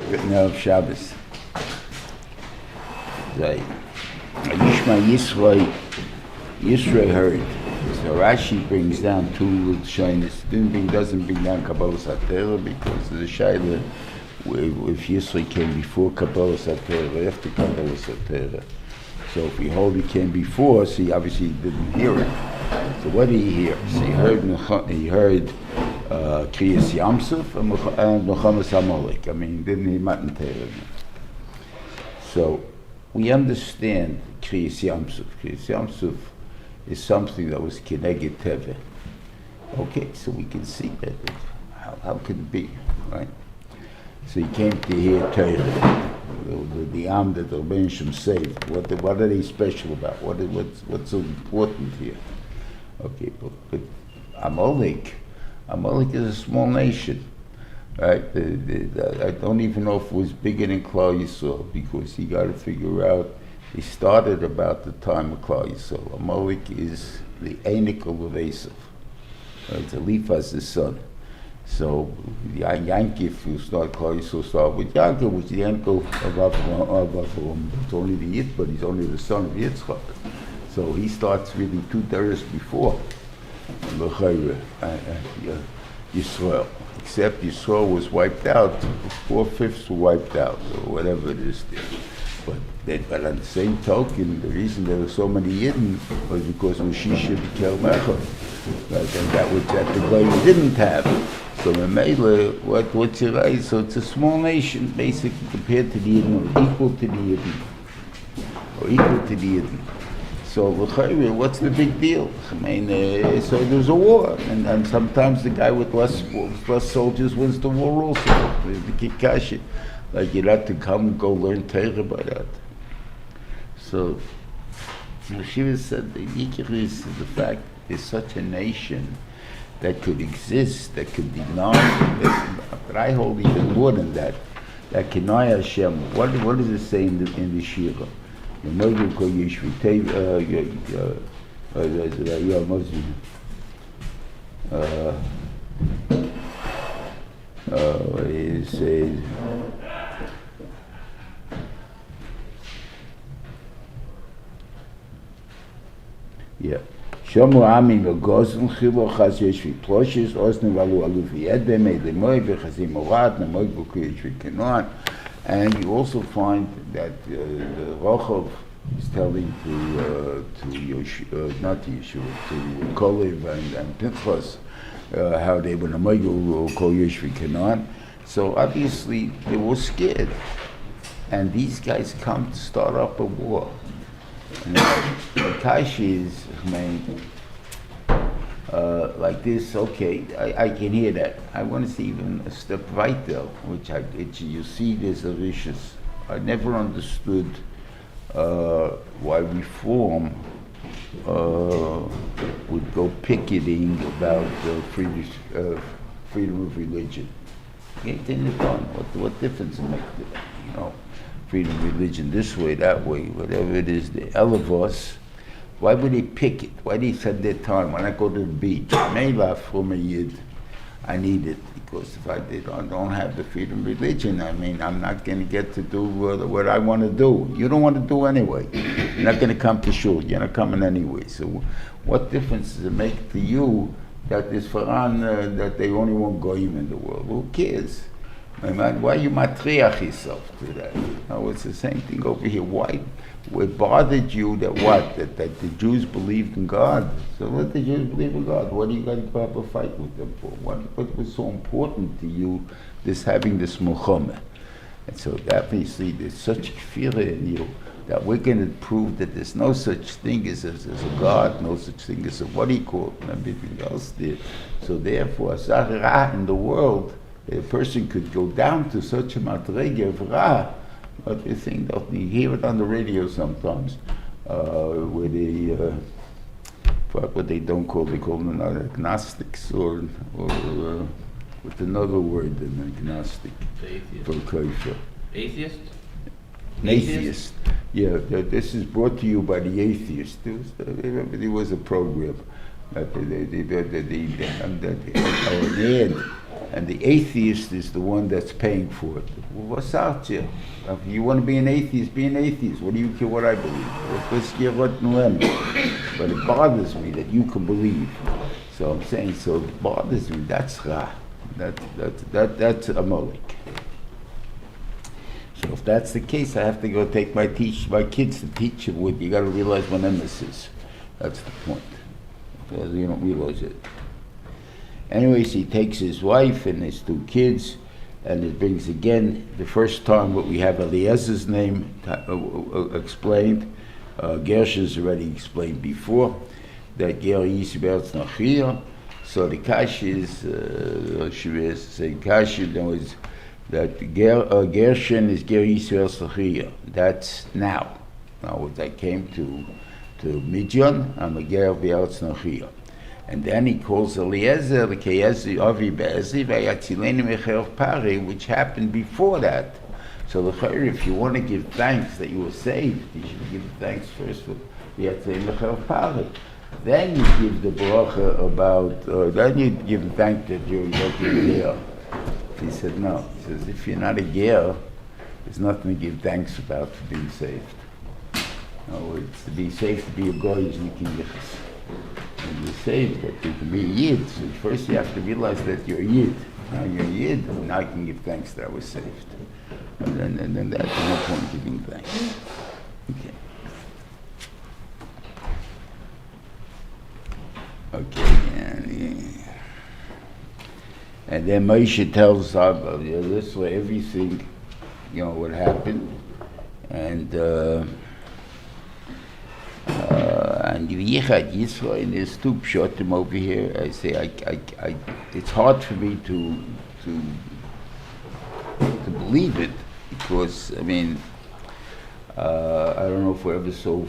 now of Shabbos. Yisro heard. So Rashi brings down two shaynas. Doesn't bring down Kabbalas HaTorah because of the shayla if Yisro came before Kabbalas HaTorah or after Kabbalas HaTorah. So if we hold he came before, so he obviously didn't hear it. So what did he hear? So he heard Kriyas Yamsuf and Mechamas Amalek. I mean, didn't he Matan Torah? So we understand Kriyas Yamsuf. Kriyas Yamsuf is something that was Keneged Teve. Okay, so we can see that. How could it be, right? So he came to hear Torah, the Am that the Rebbeinu Shem saved. What are they special about? What's so important here? Okay, but Amalek is a small nation, right? I don't even know if it was bigger than Klal Yisrael because you got to figure out. He started about the time of Klal Yisrael. Amalek is the Einikel of Esav. It's Eliphaz's son. So Yankiv, who started Klal Yisrael, started with Yaakov, which is the Einikel of Afram. It's only the Yit, but he's only the son of Yitzchak. So he starts really 2 days before Yisrael. Except Yisrael was wiped out, 4/5 were wiped out, or whatever it is there. But on the same token, the reason there were so many Yidden was because Moshisha became Mechon. Right? And that was that the guy didn't have. So Memela, what's your right? So it's a small nation, basically, compared to the Yidden, or equal to the Yidden. So what's the big deal? I mean, so there's a war, and sometimes the guy with less soldiers wins the war also. The Kikashi. Like you'd have to come and go learn Torah by that. So Shiva said the Yikir is the fact there's such a nation that could exist, that could deny, but I hold even more than that. That Kenai Hashem, what does it say in the Shira? It says, yeah. Shomu Ami Megozim Chilo Chaz Yesh V'Ploshes Osne Valu Alu V'Yed B'Mei Lemoy V'Chazim Orad Nemoy B'Kuyish V'Kenon. And you also find that the Rochov is telling to not to Yeshua, to Kolev and Pinchas how they were Nemoy Kol Yesh V'Kenon. So obviously they were scared. And these guys come to start up a war. And Taishi is like this. Okay, I can hear that. I want to see even a step right there, which you see there's a vicious. I never understood why Reform would go picketing about freedom of religion. Okay, what difference it makes? You know. Freedom of religion this way, that way, whatever it is, the Elevos, why would they pick it? Why they spend their time? When I go to the beach, Melach from a Yid, I need it, because if I don't have the freedom of religion, I mean, I'm not going to get to do what I want to do. You don't want to do anyway. You're not going to come to shul. You're not coming anyway. So what difference does it make to you that this Faran, that they only want goyim in the world? Who cares? Why you matriach yourself to that? No, it's the same thing over here. Why? It bothered you that what? That the Jews believed in God. So let the Jews believe in God. What do you got to go have a fight with them for? What was so important to you, having this Muhammad? And so obviously there's such fear in you that we're going to prove that there's no such thing as a God, no such thing as a what do you call it, and everything else there. So therefore, Zahra in the world, a person could go down to such a madrege of Ra, what you think, you hear it on the radio sometimes, where they, what they don't call, they call them agnostics, or with another word than agnostic. For kosher. Atheist? Atheist. Yeah, this is brought to you by the atheist. There was a program that an ad and the atheist is the one that's paying for it. What's out there? If you want to be an atheist, be an atheist. What do you care what I believe? But it bothers me that you can believe. So I'm saying, so it bothers me. That's ra. That's Amalek. So if that's the case, I have to go take my kids to teach them what you got to realize what nemesis. That's the point. Because you don't realize it. Anyways, he takes his wife and his 2 kids, and it brings again the first time what we have Eliezer's name explained. Gershon's already explained before that Ger Yisro Nachir. So the Kash is saying Kash knows that Gershon is Ger Yisro Nachir. That's now. Now, when I came to Midian, I'm a Ger Yisro Nachir. And then he calls Eliezer, which happened before that. So if you want to give thanks that you were saved, you should give thanks first for Pari. Then you give the bracha about, then you give thanks that you're there. He said no. He says if you're not a ger, there's nothing to give thanks about for being saved. No, it's to be saved to be a goy is nikin yichus. And you're saved that you can be a yid. So first you have to realize that you're a yid. Now you're a yid, and now you can give thanks that I was saved. And then that's no point giving thanks. Okay. And then Moshe tells this way everything, what happened, and Yichad Yisro, and there's 2 pshotim over here. I say it's hard for me to believe it, because I don't know if we're ever so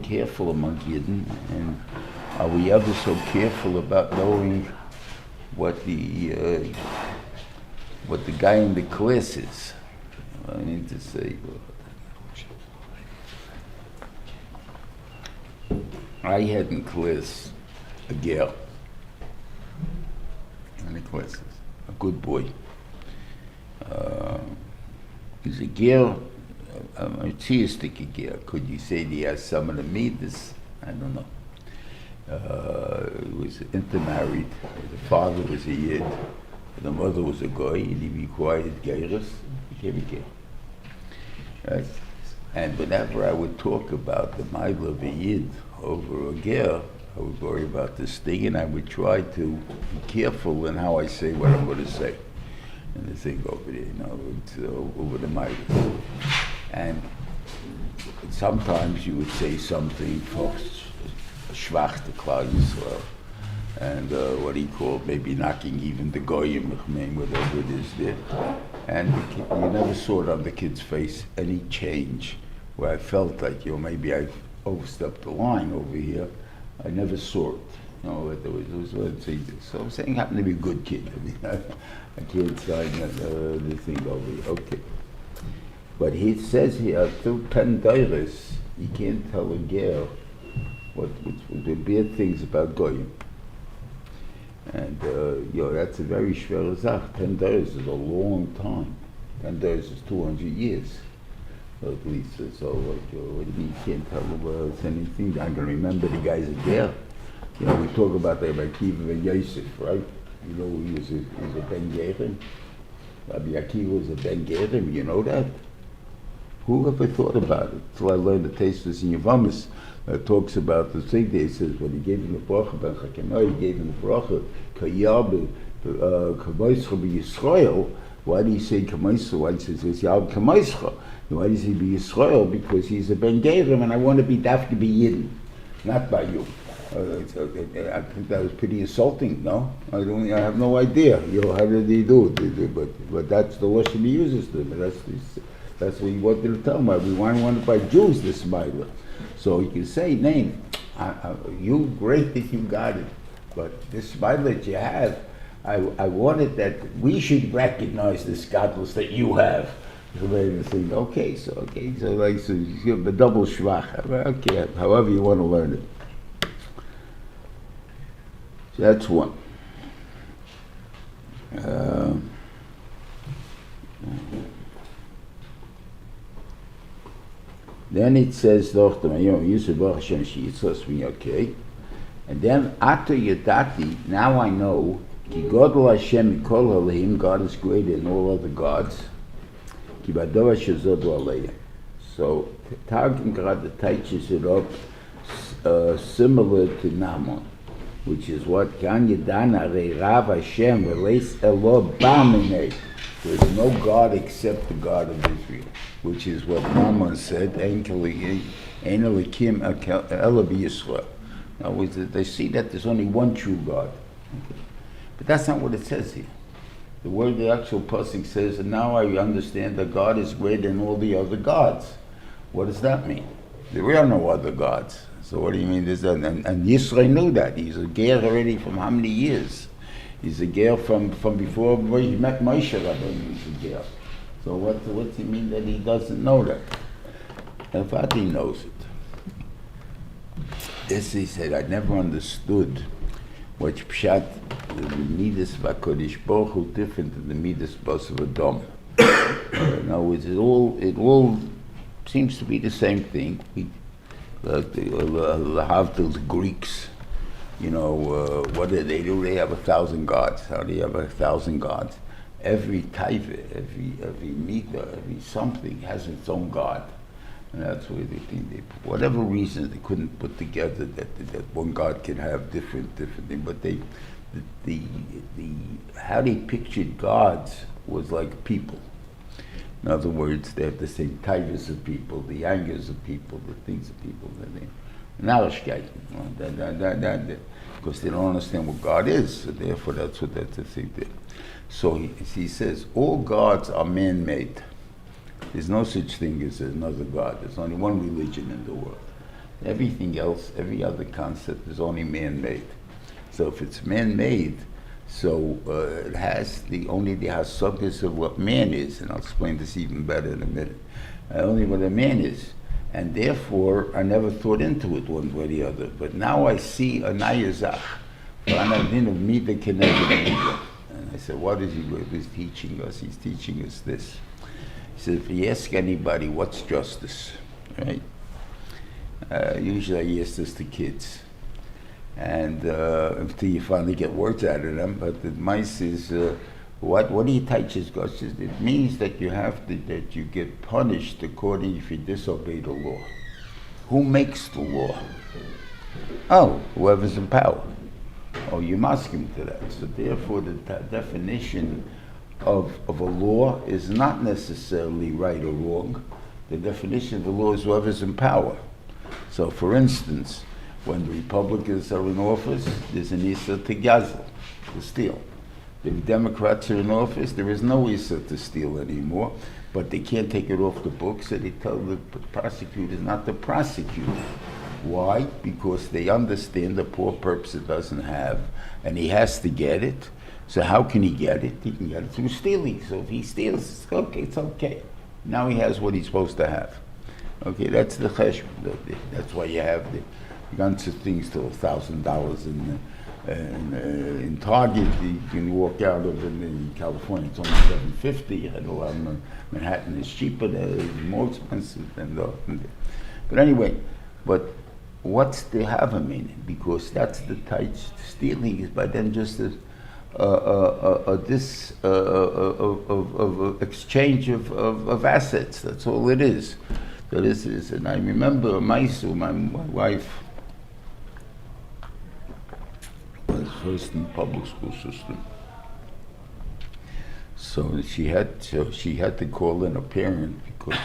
careful among Yidden, and are we ever so careful about knowing what the guy in the class is? I need to say. I had in class a girl. In the classes, a good boy. He's a girl, a theistic girl. Could you say he has some of the midas? I don't know. He was intermarried. The father was a yid, the mother was a goy, and he required geiros, became a girl. Right? And whenever I would talk about the mile of a yid over a girl, I would worry about this thing, and I would try to be careful in how I say what I'm going to say. And the thing over there, it's over the mic. And sometimes you would say something for schwach to Klal Yisrael, and what he called maybe knocking even the goyim, whatever it is there. And you never saw it on the kid's face, any change, where I felt like, maybe I overstepped the line over here. I never saw it. There was so I'm saying, happened to be a good kid. I can't sign the thing over here. Okay. But he says here, through 10 dairas, you can't tell a girl what the bad things about goyim. And, that's a very schwer Sach. 10 dairas is a long time. 10 dairas is 200 years. At least, so what do you mean you can't tell about anything? I'm going to remember the guy's a girl. We talk about the Akiva and Yosef, right? He was a Ben Gerim. Rabbi Akiva was a Ben Gerim, you know that? Who ever thought about it? Until I learned the Tasteless in Yavamis. Talks about the thing there. He says, when he gave him the bracha, Ben Chakemah, he gave him the bracha, Kayab, Kamoischa Yisrael. Why do you say Kamoischa? Why does he say Yab Kamoischa? Why does he be Yisrael? Because he's a Ben Gerim, and I want to be Dafka be Yidden, not by you. I think that was pretty insulting, no? I have no idea. How did he do it? But that's the lesson he uses to them. That's what he wanted to tell me. We want to buy Jews this Mila. So he can say, name, you great that you got it, but this Mila that you have, I wanted that we should recognize this godless that you have. So they think, so you have the double shvach. Okay, however you want to learn it. So that's one. Then it says, okay. And then, Ata Yadati, now I know, Ki Godel Hashem Mikol Halayim, God is greater than all other gods. Ki Badova Shezodu Alayim. So, Targum Grad teaches it up similar to Naaman, which is what Gan Yadana Rei Rav Hashem Reis Elo Baminei. There is no God except the God of Israel, which is what Naaman said, Ein Elikim Ela Yisro. Now, they see that there's only one true God. But that's not what it says here. The word, the actual pasuk says, and now I understand that God is greater than all the other gods. What does that mean? There are no other gods. So what do you mean? And Yisro knew that. He's a ger already from how many years? He's a ger from before he met Moshe Rabbeinu. He's a ger. So what's he mean that he doesn't know that? In fact, he knows it. This he said, I never understood what Pshat, the Midas of HaKadosh Baruch Hu, different than the Midas of Adam. In other words, it all seems to be the same thing. The Greeks, what do they do? They have 1,000 gods. How do you have 1,000 gods? Every taiva, every midah, every something has its own god. And that's why they think for whatever reason they couldn't put together that one God can have different things. But how they pictured gods was like people. In other words, they have the same types of people, the angers of people, the things of people. Because they don't understand what God is. So therefore, that's the thing there. So he says, all gods are man-made. There's no such thing as another God. There's only one religion in the world. Everything else, every other concept is only man-made. So if it's man-made, so it has the subjects of what man is, and I'll explain this even better in a minute. Only what a man is. And therefore, I never thought into it one way or the other. But now I see a nayazach. And I said, what is he's teaching us? He's teaching us this. He said, if you ask anybody, what's justice, right? Usually I ask this to kids. And until you finally get words out of them, but the mice is, what do you teach as God says? It means that that you get punished according if you disobey the law. Who makes the law? Oh, whoever's in power. Oh, you must him to that. So therefore the definition of a law is not necessarily right or wrong. The definition of the law is whoever's in power. So for instance, when the Republicans are in office, there's an Yisro to gazel, to steal. The Democrats are in office, there is no Yisro to steal anymore, but they can't take it off the books, so they tell the prosecutors not to prosecute. Why? Because they understand the poor purpose it doesn't have, and he has to get it. So how can he get it? He can get it through stealing. So if he steals, it's okay. Now he has what he's supposed to have. Okay, that's the cheshbon. That's why you have the guns of things till $1,000 in Target. You can walk out of it in California. It's only $750. And Manhattan is cheaper. It's more expensive than the. But anyway, what's the have a meaning? Because that's the type stealing is by then just exchange of assets. That's all it is. So this is, and I remember my wife was first in the public school system. So she had to call in a parent because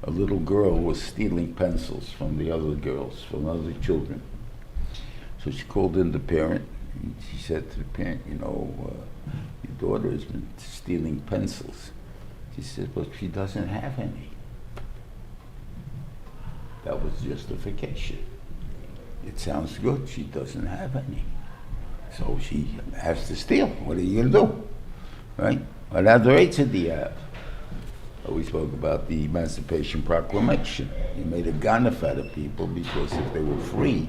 a little girl was stealing pencils from the other girls, from other children. So she called in the parent, and she said to the parent, your daughter has been stealing pencils. She said, but she doesn't have any. That was justification. It sounds good, she doesn't have any. So she has to steal. What are you going to do? Right? What other rights do you have? We spoke about the Emancipation Proclamation. He made a ganef out of people because if they were free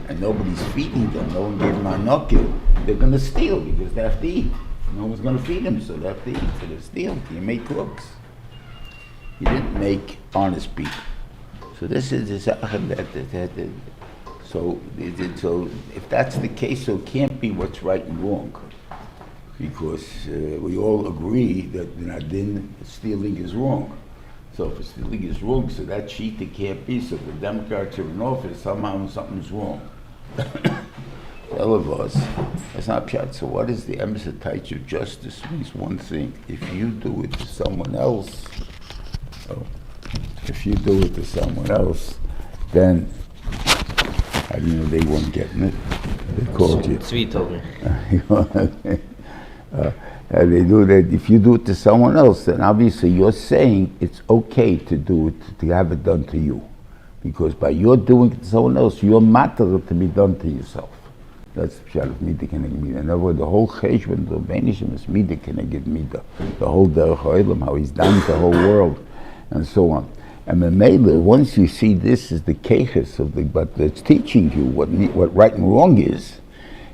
and nobody's feeding them, no one gave them a knuckle, they're going to steal because they have to eat. No one's going to feed him, so they have to eat. So they steal. You make crooks. You didn't make honest people. So this is the so if that's the case, so it can't be what's right and wrong, because we all agree that then stealing is wrong. So if stealing is wrong, so that cheating can't be. So if the Democrats are in office, somehow something's wrong. All of us, that's not pshat. So what is the emissatage of justice? Means one thing. If you do it to someone else, then they weren't getting it. They called you. Sweet over. And they do that. If you do it to someone else, then obviously you're saying it's okay to do it, to have it done to you, because by your doing it to someone else, you're matter to be done to yourself. That's the pshat of midah keneged midah. In other words, the whole cheshbon, the benishim is midah keneged midah. The whole derech ha'olam, how he's done the whole world, and so on. And Mamela, once you see this is the keches of the, but it's teaching you what right and wrong is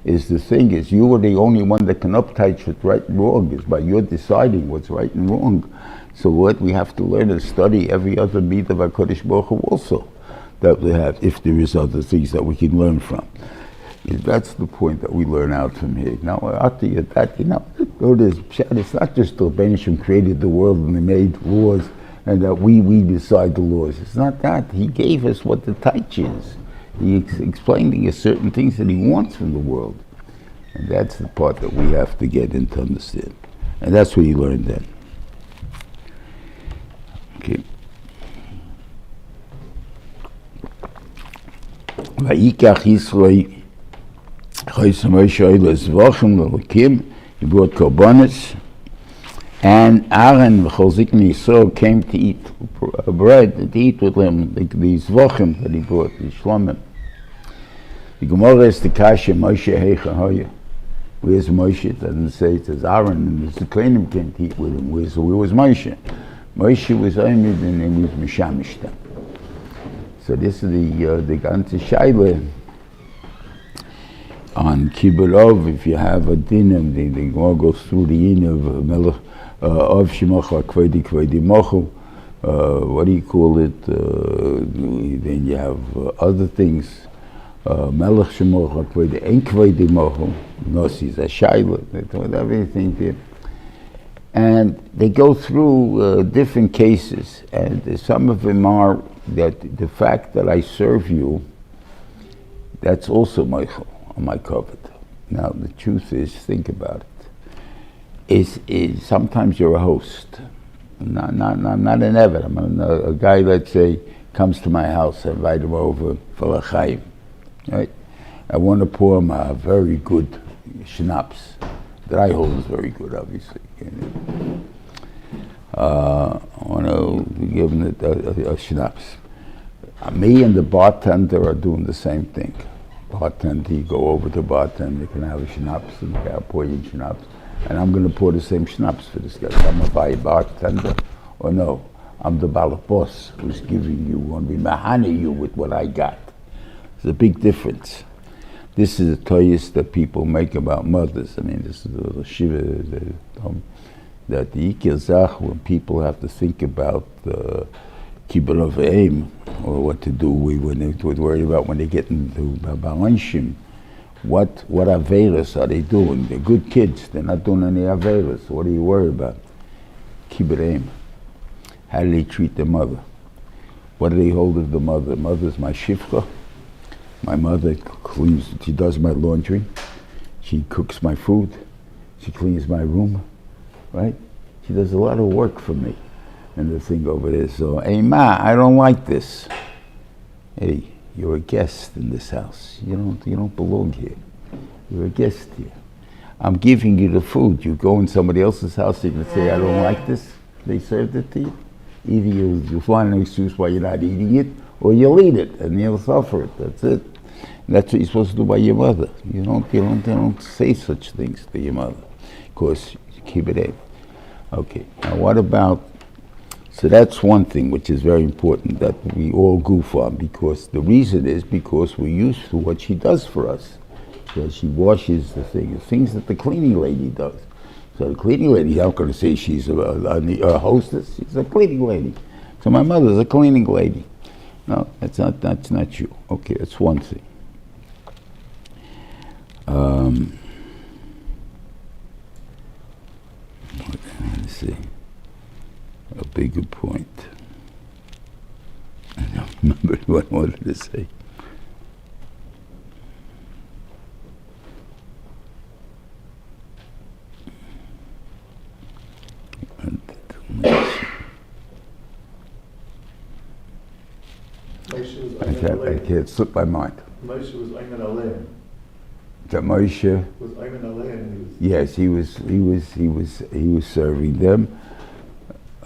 the thing is you are the only one that can uptight what right and wrong is by your deciding what's right and wrong. So what we have to learn is study every other midah of HaKadosh Baruch Hu also that we have, if there is other things that we can learn from. That's the point that we learn out from here. Now, after that, it's not just the Benishim created the world and they made laws and that we decide the laws. It's not that. He gave us what the taich is. He's explaining us certain things that he wants from the world. And that's the part that we have to get in to understand. And that's what he learned then. Okay. Vayikach Yisro he brought korbanos, and Aaron Yisro came to eat bread, to eat with him, the zvachim that he brought, the shlomim. The Gemara is the kasha, Moshe heicha hoya. Where's Moshe? It doesn't say, it says Aaron, and the Kohanim came to eat with him. Where was Moshe? Moshe was Oimid, and he was Mishamishta. So this is the ganze Shaila on Kibbutz. If you have a dinner, the Gemara goes through the yin of Melech of Shemach Kvedi Mochu. What do you call it? Then you have other things. Melech Shemach Kvedi Ein Kvedi Mochu. Nosis a Shaila. Everything there. And they go through different cases, and some of them are that the fact that I serve you, that's also Michael. My covet. Now the truth is, think about it. Is sometimes you're a host, not an eved. I'm a guy, let's say, comes to my house. I invite him over for l'chaim. Right? I want to pour him a very good schnapps that I hold is very good, obviously. I want to give him a schnapps. Me and the bartender are doing the same thing. Bartender, you go over to bartender, you can have a schnapps, and I'll pour you schnapps. And I'm going to pour the same schnapps for this guy. I'm a buy bartender, or no, I'm the balabos who's giving you, going to be mahani you with what I got. There's a big difference. This is the toyest that people make about mothers. I mean, this is the shiva, that the ikir zach, when people have to think about kibbutz of aim, or what to do, when they would worry about when they get into balanshim, what averas are they doing? They're good kids, they're not doing any averas. What do you worry about? Kibbutz aim. How do they treat their mother? What do they hold of the mother? Mother's my shifcha. My mother cleans, she does my laundry, she cooks my food, she cleans my room, right? She does a lot of work for me. And the thing over there, so, hey ma, I don't like this. Hey, you're a guest in this house. You don't belong here. You're a guest here. I'm giving you the food. You go in somebody else's house, you can say, I don't like this. They served it to you. Either you find an excuse why you're not eating it, or you'll eat it and you'll suffer it. That's it. And that's what you're supposed to do by your mother. You don't say such things to your mother, because you keep it in. Okay. Now what about? So that's one thing which is very important that we all goof on, because the reason is because we're used to what she does for us. So she washes the things that the cleaning lady does. So the cleaning lady, I'm not going to say she's a hostess. She's a cleaning lady. So my mother's a cleaning lady. No, that's not true. Okay, that's one thing. Let's see. A bigger point. I don't remember what I wanted to say. I can't slip my mind. Moshe was Ayman Alim. That Moshe Was Ayman Alim. Yes, he was serving them.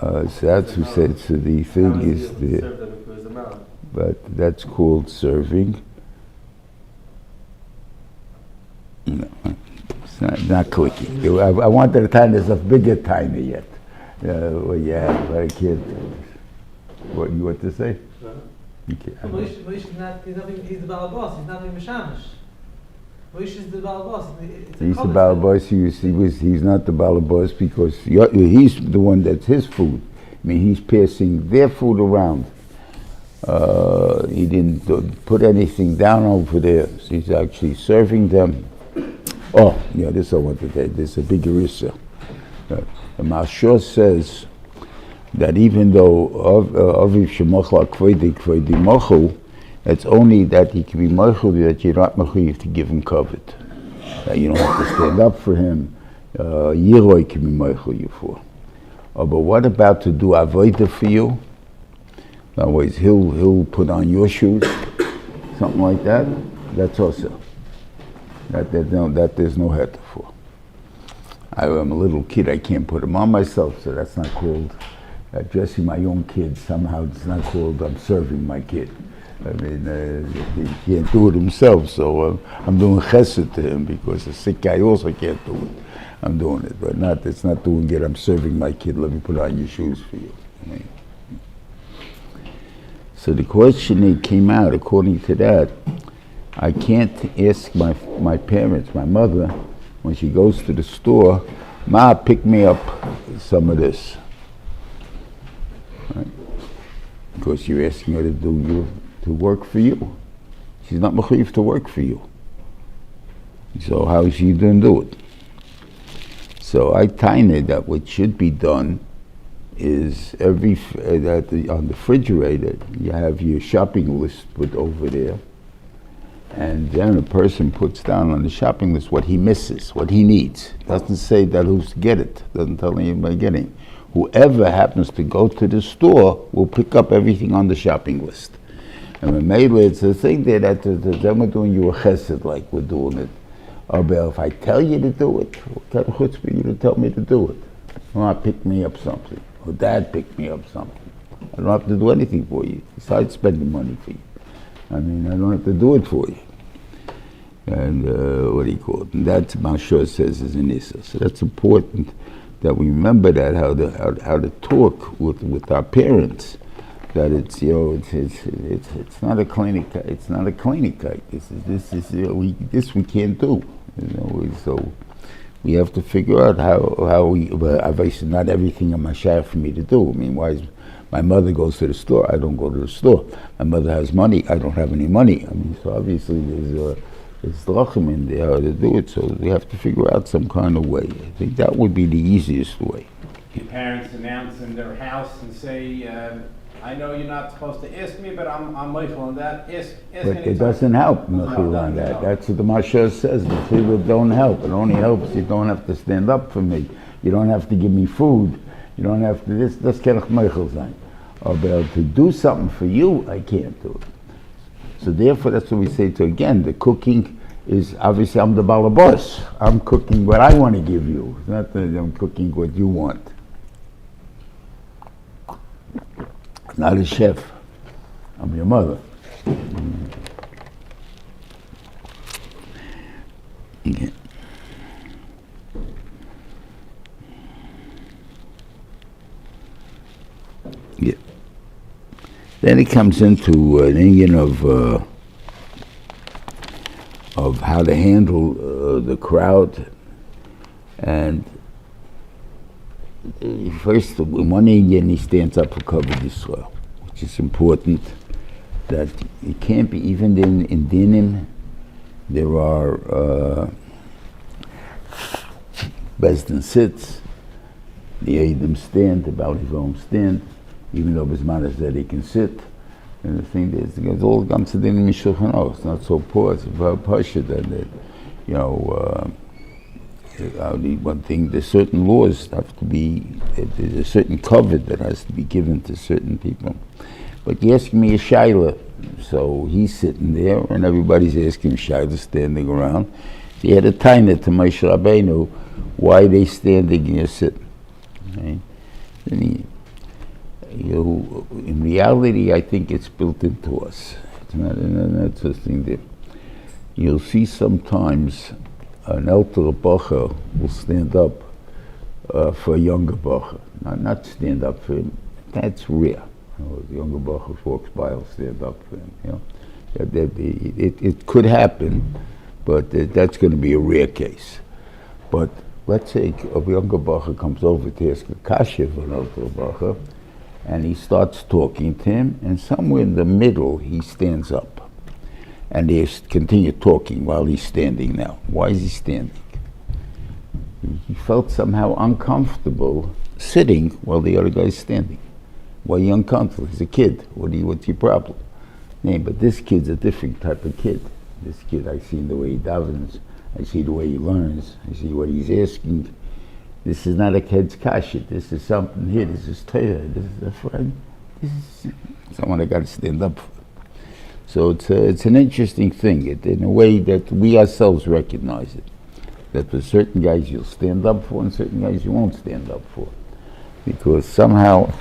So that's who said. So the thing is but that's called serving. No, it's not clicking. I wanted a time there's a bigger timer yet. Well, yeah, but I can't. What you want to say? Okay. Moshe is not. He's the Baal Boss. He's not the Mishamish. Moshe is the Baal Boss. He's the Baal Boss. He's not the Baal Boss because he's the one that's his food. I mean, he's passing their food around. He didn't put anything down over there. So he's actually serving them. Oh, yeah, this I wanted to say. There's a bigger issue. The Mashur says that even though Aviv Shemachla Kvedi Mochu, it's only that he can be Mochu, that you're not Mochu to give him covet. That you don't have to stand up for him. Yiroi can be Mochu you for. Oh, but what about to do Avodah for you? In other words, he'll put on your shoes, something like that. That's also. That there's no heter for. I'm a little kid, I can't put them on myself, so that's not called dressing my own kid. Somehow it's not called I'm serving my kid. I mean, he can't do it himself, so I'm doing chesed to him because a sick guy also can't do it. I'm doing it, but it's not doing it. I'm serving my kid. Let me put on your shoes for you. I mean, so the question came out according to that. I can't ask my parents, my mother, when she goes to the store, Ma, pick me up some of this. Right? Because you're asking her to work for you. She's not mechuyev to work for you. So how is she going to do it? So I tiny that what should be done is on the refrigerator you have your shopping list put over there. And then a person puts down on the shopping list what he misses, what he needs. Doesn't say that who's to get it. Doesn't tell anybody getting. Whoever happens to go to the store will pick up everything on the shopping list. And when maybe it's a thing there that then we're doing you a chesed like we're doing it. Oh, but if I tell you to do it, what kind of chutzpah you to tell me to do it? Well, pick me up something. Or Dad pick me up something. I don't have to do anything for you besides spending money for you. I mean, I don't have to do it for you. And what do you call it? And that Mashur says is an issa. So that's important that we remember that how to talk with our parents. That it's it's not a clinic. It's not a clinic. This is we can't do. So we have to figure out how we. Obviously, not everything in my share for me to do. I mean, why is my mother goes to the store? I don't go to the store. My mother has money. I don't have any money. I mean, so obviously there's drachim in there how to do it. So we have to figure out some kind of way. I think that would be the easiest way. Your parents announce in their house and say. I know you're not supposed to ask me, but I'm Michael on that. Ask but it doesn't help, Michael, on that. That's what the Mashur says. Michael don't help. It only helps. You don't have to stand up for me. You don't have to give me food. You don't have to this kenach Michael sein. Or to do something for you, I can't do it. So therefore, that's what we say to again. The cooking is obviously I'm the balabos. I'm cooking what I want to give you. It's not that I'm cooking what you want. Not a chef. I'm your mother. Okay. Yeah. Then it comes into an Indian of how to handle the crowd, and first, one Indian, he stands up for Kavod Yisrael, which is important, that it can't be, even in Dinim, there are Bezdin sits, the Eidim stand, the Bali Vom stand, even though Bisman said he can sit. And the thing is, it all comes to the Mishulchan Aruch. It's not so poor, it's very Pasha that, you know, one thing, there's certain laws have to be, there's a certain cover that has to be given to certain people. But you're asking me a Shaila, so he's sitting there and everybody's asking Shaila standing around. He had a taina to Moshe Rabbeinu, why they standing and you're sitting. Okay? Then in reality, I think it's built into us. It's not, that's the thing there. You'll see sometimes an elder bacher will stand up for a younger bacher. Not stand up for him. That's rare. You know, the younger bacher walks by, will stand up for him. You know, it could happen, but that's going to be a rare case. But let's say a younger bacher comes over to ask a kasha for an elder bacher, and he starts talking to him, and somewhere in the middle he stands up. And they continue talking while he's standing now. Why is he standing? He felt somehow uncomfortable sitting while the other guy's standing. Why are you uncomfortable? He's a kid. What's your problem? Nee, but this kid's a different type of kid. This kid, I see the way he davens, I see the way he learns, I see what he's asking. This is not a kid's kasha. This is something here. This is Torah. This is a friend. This is someone I got to stand up for. So it's an interesting thing, in a way that we ourselves recognize it. That for certain guys you'll stand up for, and certain guys you won't stand up for, because somehow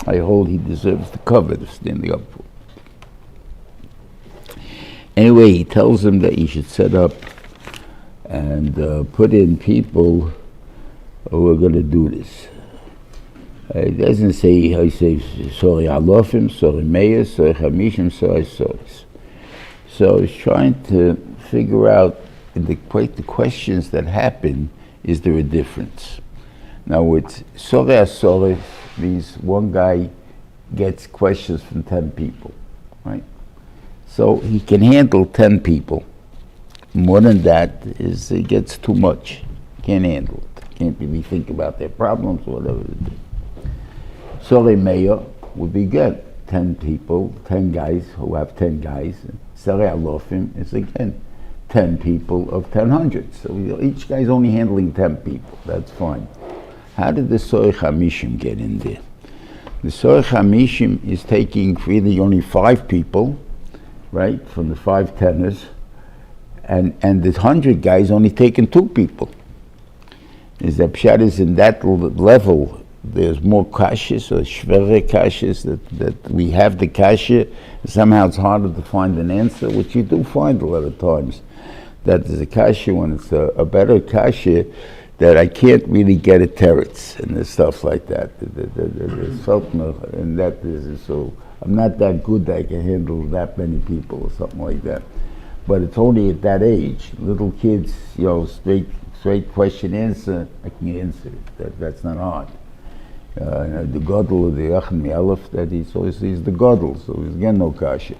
I hold he deserves the cover of standing up for. Anyway, he tells him that he should set up and put in people who are going to do this. It doesn't say, he says, sorry alofim, sorry meyas, sorry chamishim, sorry soris. So he's trying to figure out, the questions that happen, is there a difference? Now it's sorry soris means one guy gets questions from 10 people, right? So he can handle 10 people. More than that, it gets too much. Can't handle it. Can't really think about their problems or whatever it is. Sorry mayor would be good. 10 people, 10 guys who have 10 guys. Sorry alofim is again 10 people of 10 hundreds. So each guy's only handling 10 people. That's fine. How did the Sorry Chamishim get in there? The Sorry Chamishim is taking really only 5 people, right, from the 5 tenors, and the 100 guys only taking 2 people. Is that Pshat is in that level, there's more kashas or shvere kashas that we have the kasha. Somehow it's harder to find an answer, which you do find a lot of times. That there's a kasha when it's a better kasha that I can't really get a teretz and there's stuff like that. There's feltner and that is so. I'm not that good that I can handle that many people or something like that. But it's only at that age. Little kids, straight question answer, I can answer it. That's not hard. The Godel of the Yachan Mi'alef, that he's the Godel, so he's again no kasha.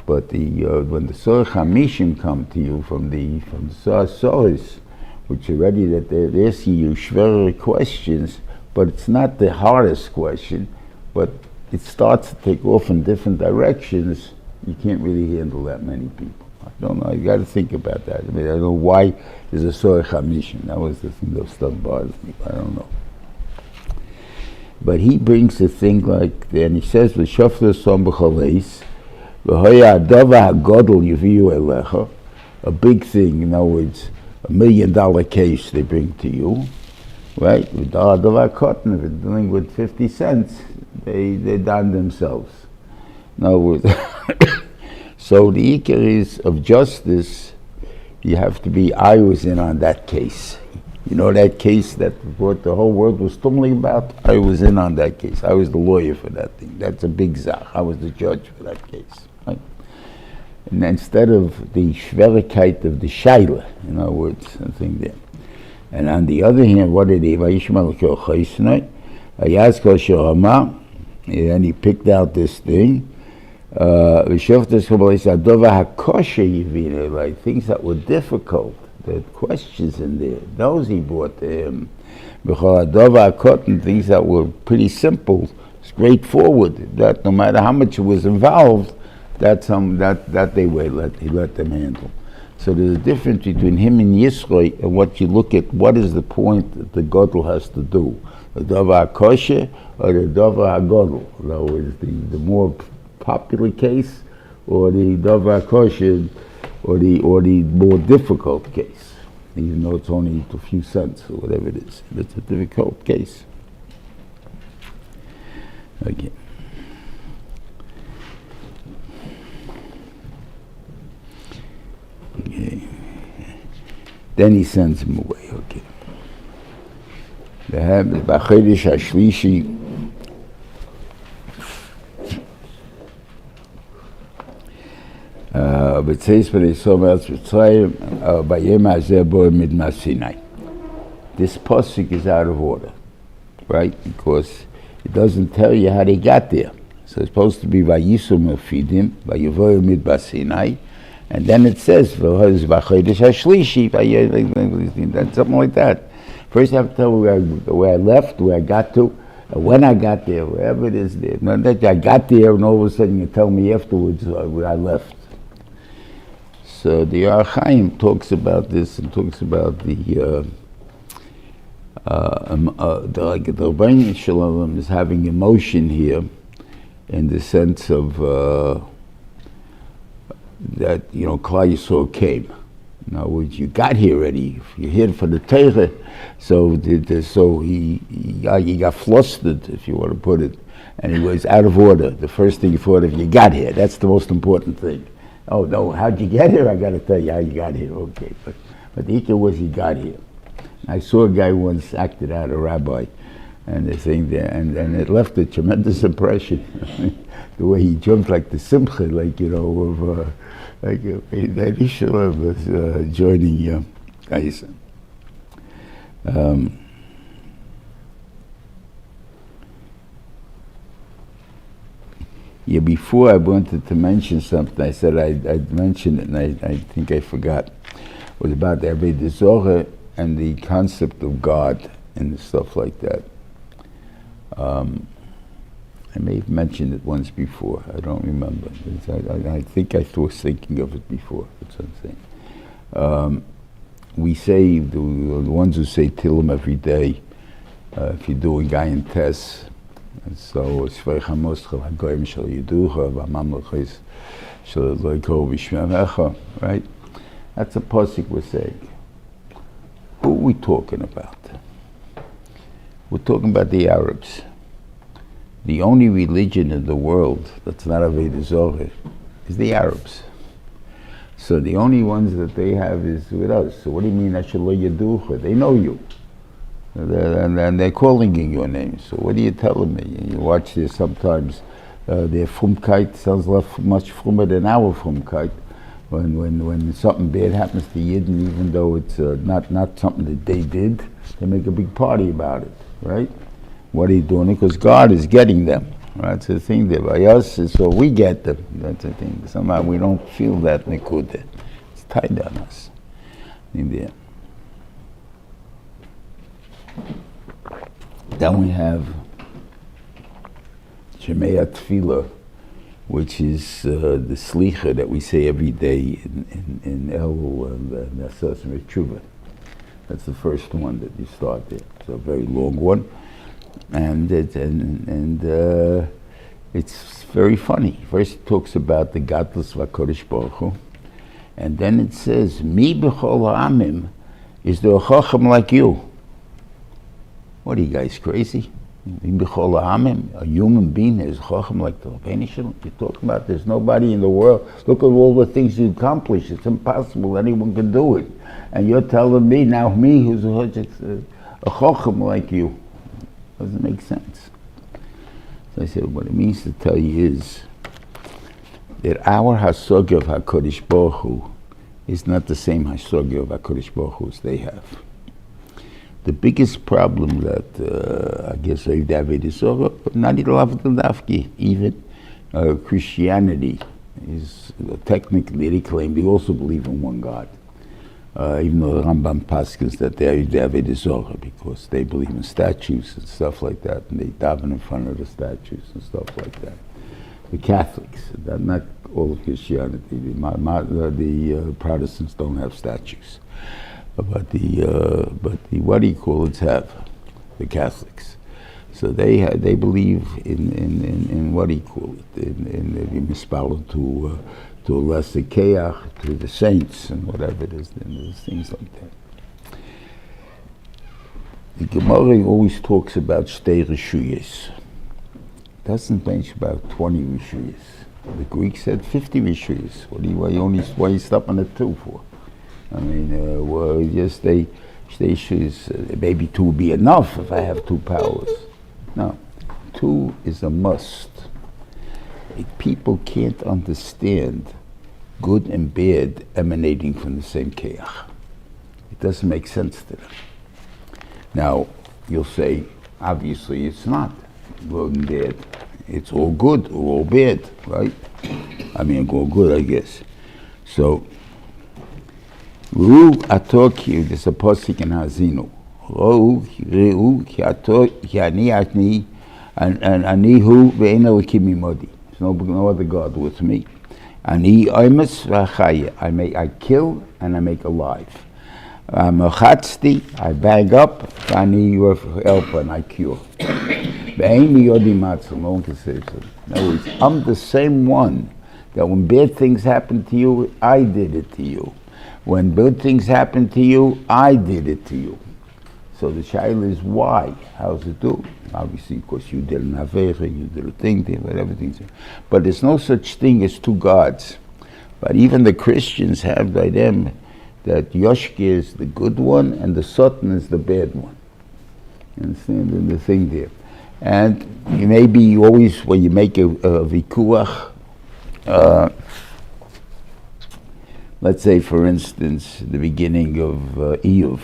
But when the Sorry Chamishim come to you from the Soris, which already that they're asking you shverer questions, but it's not the hardest question, but it starts to take off in different directions, you can't really handle that many people. I don't know, you got to think about that. I mean, I don't know why there's a Sorry Chamishim. That was the thing that stuff bothers me. I don't know. But he brings a thing like, and he says, "V'shofter som b'chaleis, v'hoya adava hagodol yiviyu elecha," a big thing. In other words, $1 million case they bring to you, right? Adava cotton, if it's dealing with 50 cents, they don themselves. In other words, so the ikar is of justice. You have to be. I was in on that case. You know that case that what the whole world was stumbling about? I was in on that case. I was the lawyer for that thing. That's a big zach. I was the judge for that case. Right? And instead of the shverikite of the shaila, in other words, I think there. And on the other hand, what did he? And he picked out this thing. Things that were difficult. There are questions in there. Those he brought to him. Things that were pretty simple, straightforward. That no matter how much was involved, that he let them handle. So there's a difference between him and Yisro and what you look at. What is the point that the Gadol has to do? The Davar HaKosher or the Davar HaGadol? In other words, the more popular case, or the Davar HaKosher, or the more difficult case, even though it's only a few cents or whatever it is. It's a difficult case. Okay. Okay. Then he sends him away. Okay. B'chodesh hashlishi b'tzeis b'neisom eretz Mitzrayim b'yem hazeh bo midmas Sinai. This pasuk is out of order, right? Because it doesn't tell you how they got there. So it's supposed to be Vayisum Mefidim, Vayevoyu midmas Sinai, and then it says b'chodesh hashlishi, that's something like that. First I have to tell where I left, where I got to, when I got there, wherever it is there. Not that I got there and all of a sudden you tell me afterwards where I left. So the Archaim talks about this and talks about the Rebbeinu Shalom is having emotion here in the sense of that, Klal Yisrael came. In other words, you got here already. You're here for the Torah, so he got flustered, if you want to put it, and he was out of order. The first thing he thought of, you got here. That's the most important thing. Oh no, how'd you get here? I got to tell you how you got here. Okay, but the issue was he got here. I saw a guy once acted out a rabbi, and the thing there, and it left a tremendous impression. The way he jumped like the simcha, like that Yisro was joining guys. Before I wanted to mention something, I said I'd mention it, and I think I forgot. It was about the Avodah Zarah and the concept of God and stuff like that. I may have mentioned it once before. I don't remember. I think I was thinking of it before. That's what I'm saying. We say, the ones who say Tillim every day, if you do a guy in Tess, so right? That's a pasuk we're saying. Who are we talking about? We're talking about the Arabs. The only religion in the world that's not Avodah Zarah is the Arabs. So the only ones that they have is with us. So what do you mean, Ashallah Yaducha? They know you. And they're calling you your name. So what are you telling me? You watch this sometimes. Their Frumkeit sounds much frummer than our Frumkeit. When something bad happens to Yidden, even though it's not something that they did, they make a big party about it, right? What are you doing? Because God is getting them, right? It's the thing that by us, so we get them. That's the thing. Somehow we don't feel that nekudah. It's tied on us. In there. Then we have Shemei Tefillah, which is the slicha that we say every day in Elul and Nasas Tshuva. That's the first one that you start there. It's a very long one, and it's very funny. First it talks about the Gadlus V'Kodesh Baruch Hu, and then it says, "Mi b'chol ha'amim is there a chacham like you?" What are you guys crazy? A human being is chacham like the Rebbeinu Shalom. You're talking about there's nobody in the world. Look at all the things you accomplished. It's impossible. Anyone can do it. And you're telling me, now me, who's a chacham like you. Doesn't make sense. So I said, what it means to tell you is that our hasogya of HaKadosh Baruch Hu is not the same hasogya of HaKadosh Baruch Hu as they have. the biggest problem that I guess David is not even Christianity is technically they claim they also believe in one God. Even though the Rambam paskins that they are David is because they believe in statues and stuff like that, and they daven in front of the statues and stuff like that. The Catholics, not all of Christianity. The Protestants don't have statues, but the what do you call it have the Catholics. So they believe in what do you call it in mispalel to a lesser keach, to the saints and whatever it is, and there's things like that. The Gemara always talks about shtei reshuyos. Doesn't mention about 20 reshuyos. The Greek said 50 reshuyos. Why you stopping at 2 for? I mean, well, just shtei reshuyos. Maybe 2 would be enough if I have 2 powers. No, 2 is a must. People can't understand good and bad emanating from the same keach. It doesn't make sense to them. Now, you'll say, obviously it's not good and bad. It's all good or all bad, right? I mean, all good, I guess. So, Ru Atoki, there's a posik in Hazinu. Ru ki ani anihu ve'ena l'kimi modi. There's no other God with me. Ani oimes v'achaya. I kill and I make alive. Mechatzti, I bag up. Ani help and I cure. Ve'eni yodi matzah. No one can say so. In other words, I'm the same one that when bad things happen to you, I did it to you. When good things happen to you, I did it to you. So the shaila is why? How does it do? Obviously, because you did an avecha, you did a thing, whatever things. But there's no such thing as 2 gods. But even the Christians have by them that Yoshke is the good one and the Satan is the bad one. You understand? And the thing there. And you always, when you make a vikuach, let's say, for instance, the beginning of Iyuv,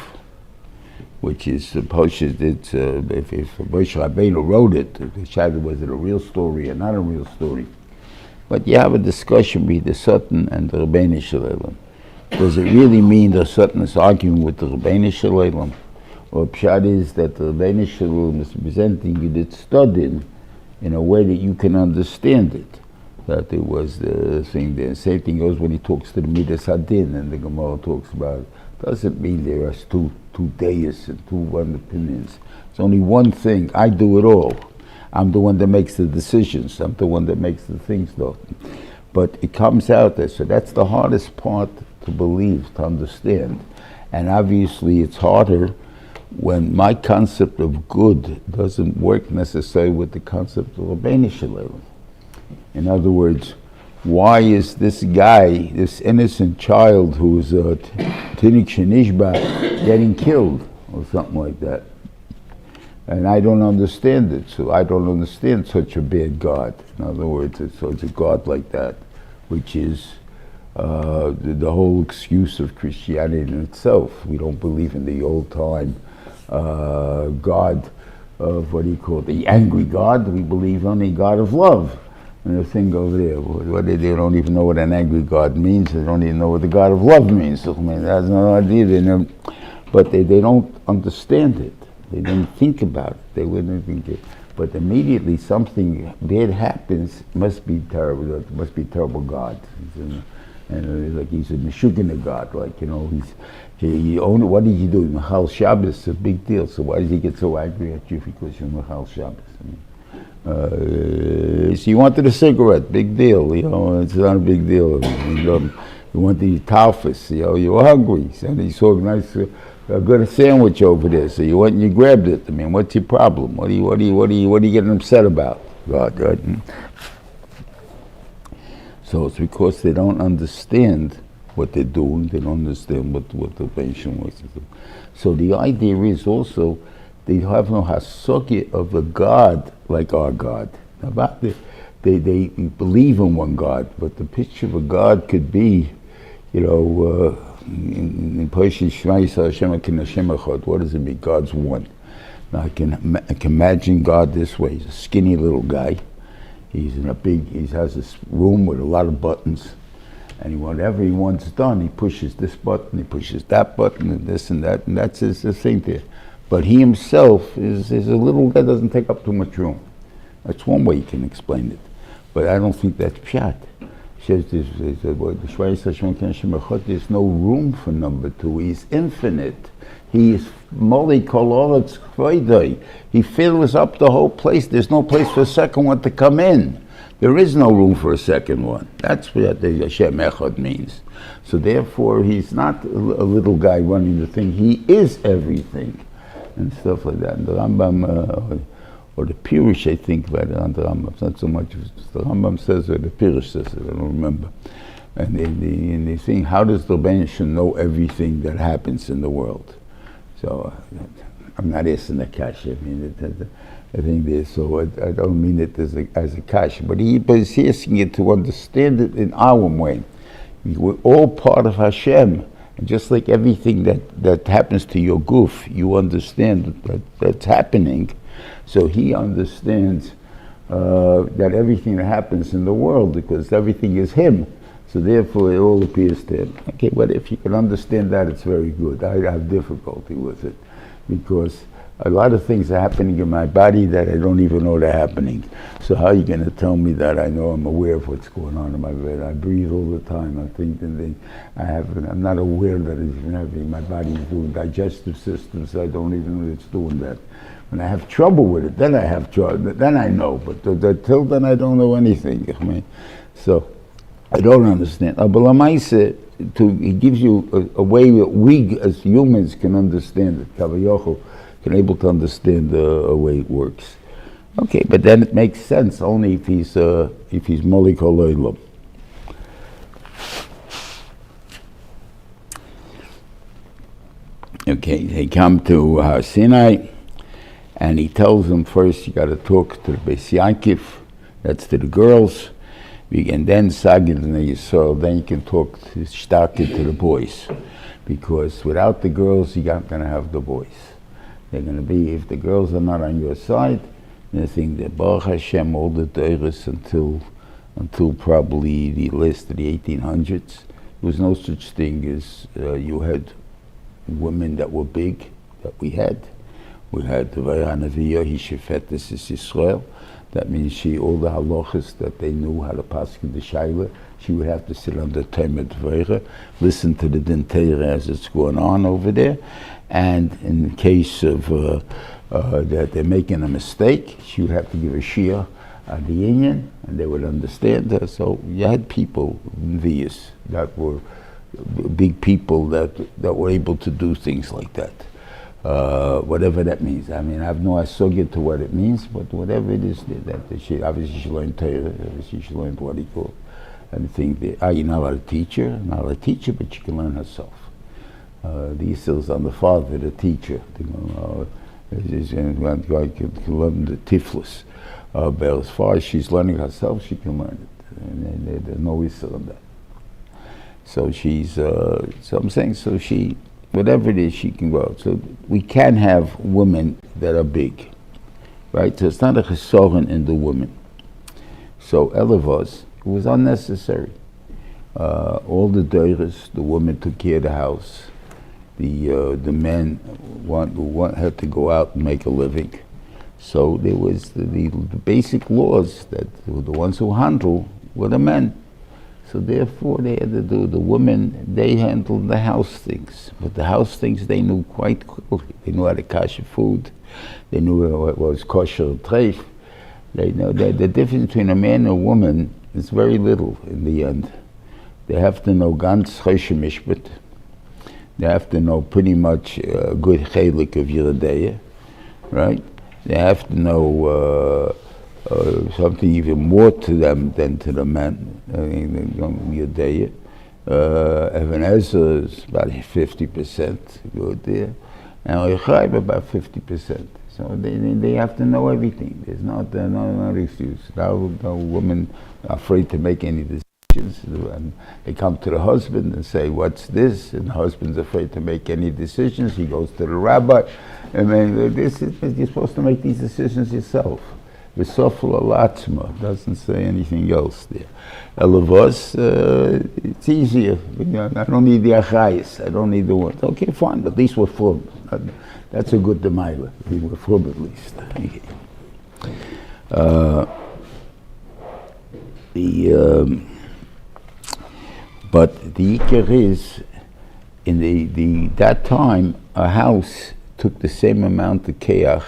which is supposed if Moshe Rabbeinu wrote it, the shadow was it a real story or not a real story. But you have a discussion between the Satan and the Rebbeinu Shalom. Does it really mean the Satan is arguing with the Rebbeinu Shalom? Or Pshat is that the Rebbeinu Shalom is presenting you the Tzadin in a way that you can understand it. That it was the thing there. Same thing goes when he talks to the Midas Hadin and the Gemara talks about it. Doesn't mean there are two deists and 2 one opinions. It's only one thing. I do it all. I'm the one that makes the decisions. I'm the one that makes the things though. But it comes out there. So that's the hardest part to believe, to understand. And obviously it's harder when my concept of good doesn't work necessarily with the concept of Rebbeinu Shalom. In other words, why is this guy, this innocent child who's a Tinik Shenishba, getting killed or something like that? And I don't understand it, so I don't understand such a bad God. In other words, it's a God like that, which is the whole excuse of Christianity in itself. We don't believe in the old time God of what do you call it, the angry God. We believe only God of love. And the thing over there, they don't even know what an angry God means. They don't even know what the God of love means. So, I mean, they have no idea. But they don't understand it. They didn't think about it. They wouldn't think it. But immediately something bad happens, must be terrible. It must be terrible God. And like he's a Meshuggah God. Like, he owned it. What did you do? Machal Shabbos is a big deal. So why does he get so angry at you because you're Machal Shabbos? So you wanted a cigarette, big deal, it's not a big deal. You wanted to eat talfus, you were hungry. And he saw a nice, good sandwich over there, so you went and you grabbed it. I mean, what's your problem? What are you getting upset about? God. So it's because they don't understand what they're doing, they don't understand what the patient wants to do. So the idea is also, they have no hasogya of a God like our God. They believe in one God, but the picture of a God could be, in Parshas Shvaisa Hashem Hashem Echad, what does it mean? God's one. Now I can imagine God this way. He's a skinny little guy. He has this room with a lot of buttons, and whatever he wants done, he pushes this button, he pushes that button, and this and that, and that's his thing there. But he himself is a little guy, doesn't take up too much room. That's one way you can explain it. But I don't think that's pshat. There's no room for number two. He's infinite. He is Moli Koloretz Kvoidai. He fills up the whole place. There's no place for a second one to come in. There is no room for a second one. That's what the Hashem Echad means. So therefore, he's not a little guy running the thing. He is everything, and stuff like that. And the Rambam, or the Pirush, I think, by the Rambam. It's not so much the Rambam says or the Pirush says it. I don't remember. And they saying, how does the Rebbeinu Shem know everything that happens in the world? So I'm not asking the kasha. I mean, I think this. So I don't mean it as a kasha, but he's asking it to understand it in our way. We're all part of Hashem, and just like everything that happens to your goof, you understand that's happening. So he understands that everything that happens in the world, because everything is him. So therefore, it all appears to him. Okay, well, if you can understand that, it's very good. I have difficulty with it, because a lot of things are happening in my body that I don't even know they're happening. So how are you going to tell me that I know I'm aware of what's going on in my body? I breathe all the time. I think and I'm not aware that it's even happening. My body is doing digestive systems. I don't even know it's doing that. When I have trouble with it, then I have trouble. Then I know. But till then, I don't know anything. I mean, so I don't understand. He gives you a way that we as humans can understand it. Kavayocho can able to understand the way it works. Okay, but then it makes sense only if he's Molik Olaylam. Okay, they come to Har Sinai, and he tells them first you got to talk to the Beis Yaakov, that's to the girls, and then Sagid and Yisro, then you can talk to Shtarkid to the boys, because without the girls you're not going to have the boys. They're going to be, if the girls are not on your side, they think that Baruch Hashem, all the Teires until probably the last of the 1800s, there was no such thing as you had women that were big, that we had. We had the Vayanaviyah, he Shefetis is Israel. That means all the halachas that they knew how to pass in the Shaila, she would have to sit on the Temet Vayra, listen to the Din Teira as it's going on over there. And in the case of that they're making a mistake, she would have to give a shiur on the Indian, and they would understand her. So you had people in Vias that were big people that were able to do things like that. Whatever that means. I mean, I have no asogya to what it means, but whatever it is, that she obviously she learned Torah, obviously she learned what he called. And I think that, you're not allowed to teach her, not allowed to teach her, but she can learn herself. The Yisro's on the father, the teacher. God can learn the tiflus. But as far as she's learning herself, she can learn it. And there's no Yisro on that. So she's, so I'm saying, so she, whatever it is, she can go out. So we can have women that are big, right? So it's not a chesoron in the women. So Elavos, it was unnecessary. All the deiras, the women took care of the house. The men had to go out and make a living. So there was the basic laws that the ones who handle were the men. So therefore they had to do, the women, they handled the house things. But the house things they knew quite quickly. They knew how to kasher food. They knew what was kosher treif. They know that the difference between a man and a woman is very little in the end. They have to know ganz choshe mishpat. They have to know pretty much a good chelik of Yeridea, right? They have to know something even more to them than to the men. Yeridea. Even Ezra is about 50% good there, and Yechaim about 50%. So they have to know everything. There's no excuse. No woman afraid to make any decision. decisions. And they come to the husband and say, what's this? And the husband's afraid to make any decisions. He goes to the rabbi. I mean, you're supposed to make these decisions yourself. V'sofel alatzma doesn't say anything else there. Elavos, it's easier. I don't need the achayis. I don't need the ones. Okay, fine, but at least we're from. That's a good demaila. We're from at least. But the ikar is, in that time, a house took the same amount of keach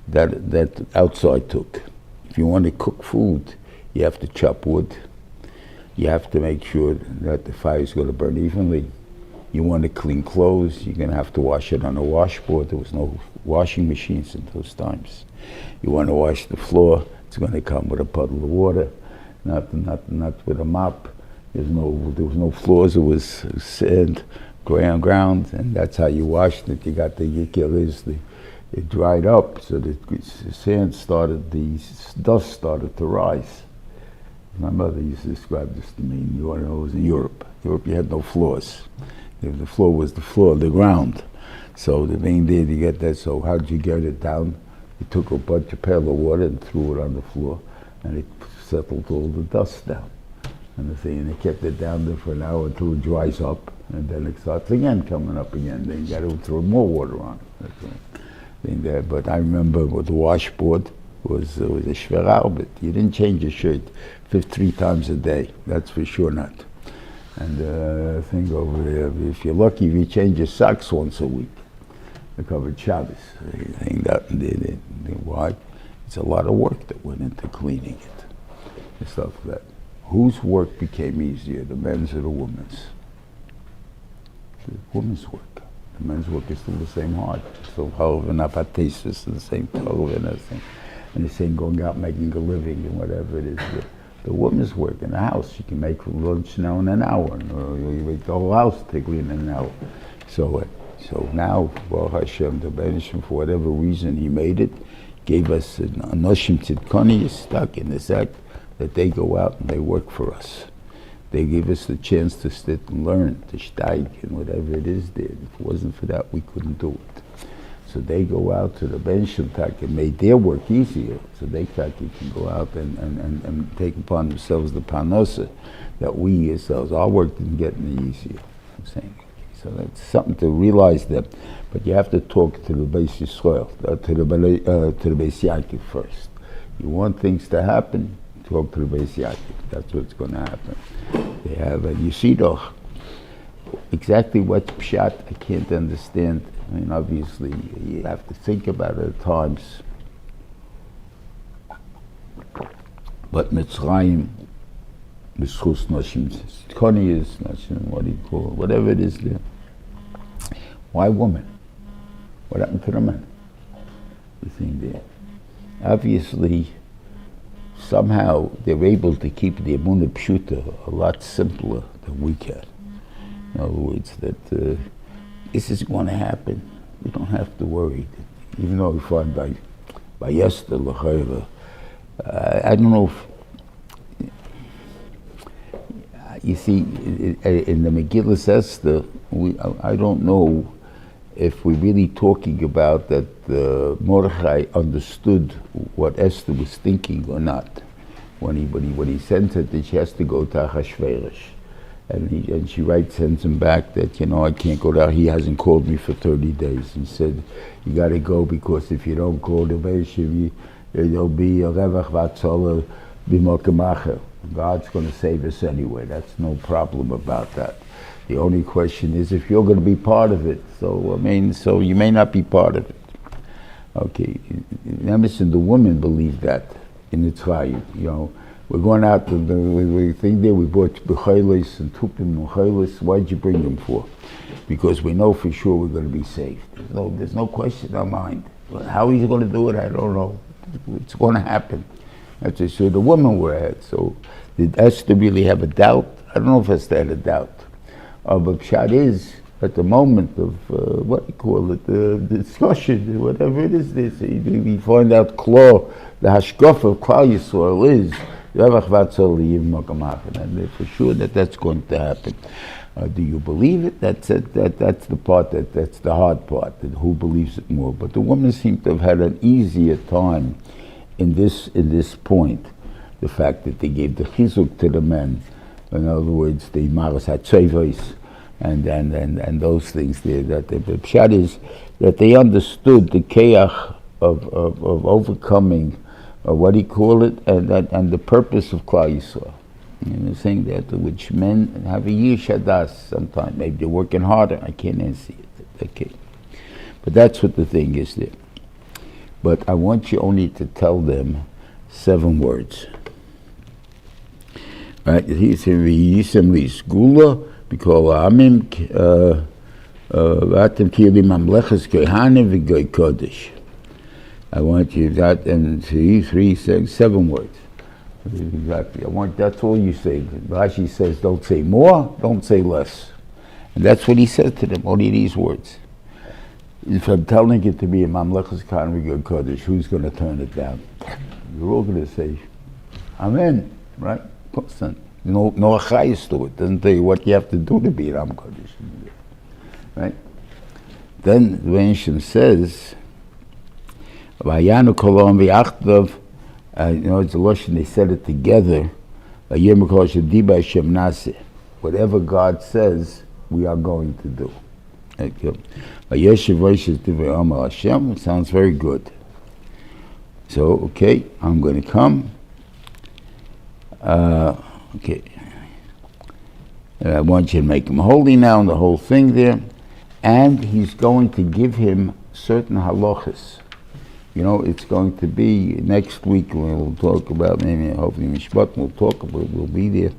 that outside took. If you want to cook food, you have to chop wood. You have to make sure that the fire is going to burn evenly. You want to clean clothes, you're going to have to wash it on a washboard. There was no washing machines in those times. You want to wash the floor, it's going to come with a puddle of water, not with a mop. There was no floors, it was sand, ground, and that's how you washed it. You got the yikir is it dried up, so the sand started, the dust started to rise. My mother used to describe this to me. You want to know, it was in Europe. Europe, you had no floors. The floor was the floor, the ground. So the thing there to get that, so how'd you get it down? You took a bunch of pail of water and threw it on the floor, and it settled all the dust down. And they kept it down there for an hour until it dries up, and then it starts again coming up again. Then you got to throw more water on it. That's right. But I remember with the washboard was a shver arbet. You didn't change your shirt 3 times a day. That's for sure not. And I think over there, if you're lucky, you change your socks once a week. They covered Shabbos. I think that why? It's a lot of work that went into cleaning it and stuff like that. Whose work became easier, the men's or the women's? The women's work. The men's work is still the same hard. So however, not apatesis, the same tov and everything. And the same going out making a living and whatever it is. The woman's work in the house, she can make lunch now in an hour, or you make the whole house take in an hour. So now, Baruch Hashem, the Benishim, for whatever reason he made it, gave us a noshim tzidkoni stuck in the sack that they go out and they work for us. They give us the chance to sit and learn, to steig and whatever it is there. If it wasn't for that, we couldn't do it. So they go out to the Benishim tak and made their work easier. So they can go out and take upon themselves the panosa that we ourselves, our work didn't get any easier. I'm saying. So that's something to realize that. But you have to talk to the Beis Yisrael, to the Beis Yaakov first. You want things to happen, talk to the Beis Yaakov. That's what's going to happen. They have a Yisro. Exactly what's pshat, I can't understand. I mean, obviously, you have to think about it at times. But Mitzrayim, Mitzchus Nashim, Tkoni is Nashim, what do you call it? Whatever it is there. Why women? What happened to the men? The thing there. Obviously, somehow they're able to keep the Emunah Pshuta a lot simpler than we can. In other words, that this is going to happen. We don't have to worry. Even though we find by Esther, L'chayra, I don't know if, you see, in the Megillas Esther, I don't know if we're really talking about that Mordechai understood what Esther was thinking or not. When he sends her that she has to go to Achashverosh. And she sends him back that, I can't go there. He hasn't called me for 30 days. He said, you got to go because if you don't call the Beishim, there'll be a revach v'atzola b'mokemacher. God's going to save us anyway. That's no problem about that. The only question is if you're going to be part of it. So you may not be part of it. Okay, Emerson, the women believe that in the tribe, We're going out to we think there, we bought b'chaylis and tupim and chaylis. Why'd you bring them for? Because we know for sure we're going to be saved. There's no question in our mind. How he's going to do it, I don't know. It's going to happen. That's it. So the women were ahead. So did Esther really have a doubt? I don't know if Esther had a doubt. But Pshat is, at the moment of, the discussion, whatever it is, we find out the hashkafa of Klal Yisrael is And for sure that's going to happen. Do you believe it? That's it. That's the part that's the hard part. Who believes it more? But the women seem to have had an easier time in this point. The fact that they gave the chizuk to the men, in other words, the maras hatzevos, and those things there. That the pshat is that they understood the keach of overcoming, what do you call it, and the purpose of Klal Yisrael. They're saying that which men have a yishadas sometimes. Maybe they're working harder. I can't answer it. Okay, but that's what the thing is there. But I want you only to tell them 7 words. Right? He said, "V'yisem li sgula b'kol ha'amim v'atem kilim mamleches kohanim v'goy kodesh." I want you that, and 3, 6, 7 words. Exactly. That's all you say. Rashi says, don't say more, don't say less. And that's what he says to them, only these words. If I'm telling it to be a mamlechus kohanim v'goy kodesh, who's going to turn it down? You're all going to say, Amen, right? No achayis to it. Doesn't tell you what you have to do to be an Am Kodesh. Right? Then the Ancient says, Vayanu kolom v'yachdav, it's a Lashon, they said it together, whatever God says, we are going to do. It sounds very good. So, okay, I'm going to come. Okay. I want you to make him holy now, and the whole thing there. And he's going to give him certain halachas. It's going to be next week when we'll talk about, maybe hopefully Mishpat, we'll be there.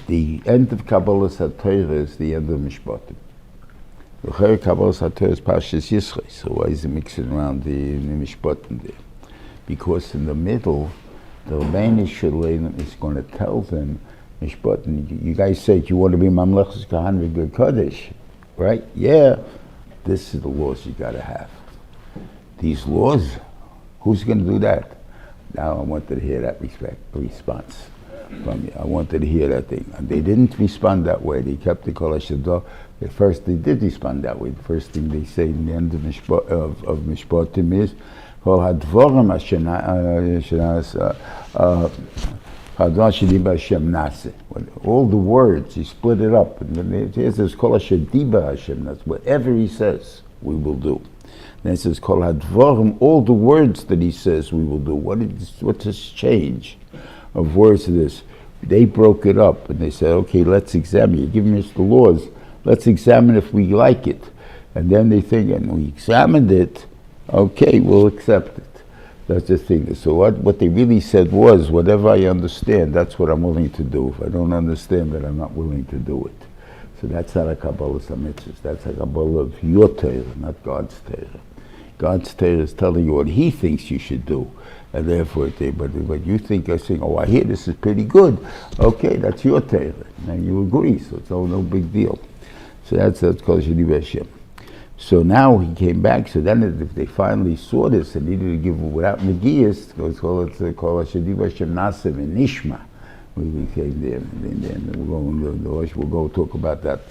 The end of Kabbalah HaTorah is the end of Mishpat. The Kabbalah HaTorah is Parshas Yisro, so why is he mixing around the Mishpat there? Because in the middle, the Rebbeinu Shalom is going to tell them, Mishpat, you guys say you want to be Mamlechus Kohanim v'Goy Kodesh, right? Yeah. This is the laws you got to have. These laws, who's going to do that? Now I wanted to hear that response from you. I wanted to hear that thing. And they didn't respond that way. They kept the Kol HaShadah. At first they did respond that way. The first thing they say in the end of Mishpatim is, Kol HaDvorim all the words, he split it up. And then it says, Kol HaShadiba Hashem, that's whatever he says, we will do. Then it says, Kol HaDvorim, all the words that he says, we will do. What's this change of words to this? They broke it up, and they said, okay, let's examine. You're giving us the laws. Let's examine if we like it. And then they think, and we examined it, okay, we'll accept it. That's the thing. So what they really said was, whatever I understand, that's what I'm willing to do. If I don't understand it, I'm not willing to do it. So that's not a Kabbalah Mitzvahs. That's a Kabbalah of your Torah, not God's Torah. God's Torah is telling you what He thinks you should do. And therefore, but you think, I saying, oh, I hear this is pretty good. Okay, that's your Torah. And you agree, so it's no big deal. So that's called Shadi Hashem. So now he came back. So then, if they finally saw this and needed to give without Negias, it's called Shadi Hashem Nasim and Nishma. We came there, and then we'll go talk about that,